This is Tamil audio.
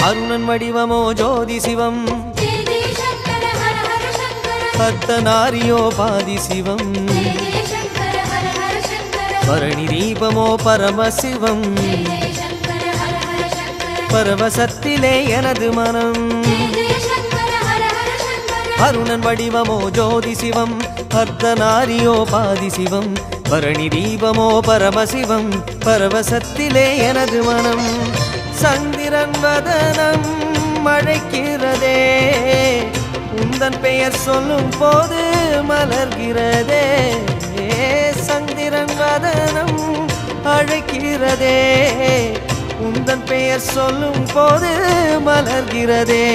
அருணன் வடிவமோ ஜோதி சிவம் அர்த்தநாரியோ பாதி சிவம் பரணி தீபமோ பரமசிவம் பரவசத்திலே எனது மனம் அருணன் வடிவமோ ஜோதி சிவம் அர்த்தநாரியோ பாதி சிவம் பரணி தீபமோ பரமசிவம் பரவசத்திலே எனது மனம் சந்திரன் வதனம் அழைக்கிறதே உந்தன் பெயர் சொல்லும் போது மலர்கிறதே சந்திரன் வதனம் அழைக்கிறதே உந்தன் பெயர் சொல்லும் போது மலர்கிறதே